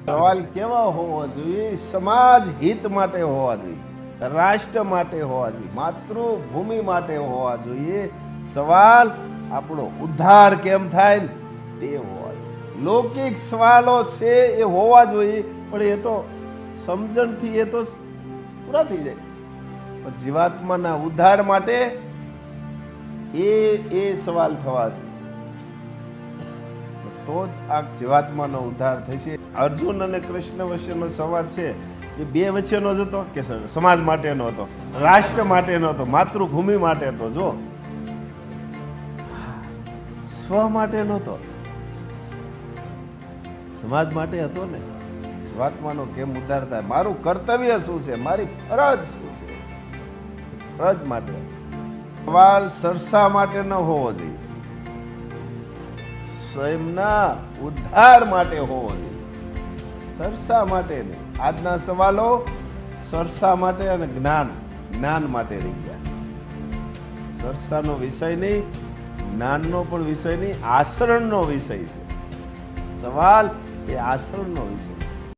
સવાલ કેવા હોવા જોઈએ? સમાજ હિત માટે હોવા જોઈએ, રાષ્ટ્ર માટે હોવા જોઈએ, માતૃભૂમિ માટે હોવા જોઈએ. સવાલ આપણો ઉદ્ધાર કેમ થાય ને તે હોવા જોઈએ. લૌકિક સવાલો છે એ હોવા જોઈએ, પણ એ તો સમજણથી એ તો પૂરા થઈ જાય. પણ જીવાત્માના ઉદ્ધાર માટે એ સવાલ થવા જોઈએ, તો જ આ જીવાત્માનો ઉદ્ધાર થશે. અર્જુન અને કૃષ્ણ વચ્ચેનો સંવાદ છે એ બે વચ્ચેનો જ હતો કે સમાજ માટેનો હતો, રાષ્ટ્ર માટેનો હતો, માતૃભૂમિ માટે હતો. જો સ્વ માટે નહોતો, સમાજ માટે હતો ને. જીવાત્માનો કેમ ઉદ્ધાર થાય? મારું કર્તવ્ય શું છે, મારી ફરજ શું છે, ફરજ માટે. સવાલ સરસા માટે ન હોવો જોઈએ, સ્વયંના ઉદ્ધાર માટે હોવો જોઈએ, સરસા માટે નહીં. આજના સવાલો સરસા માટે અને જ્ઞાન માટે રહી ગયા. સરસાનો વિષય નહીં, જ્ઞાનનો પણ વિષય નહીં, આચરણનો વિષય છે. સવાલ એ આચરણનો વિષય છે.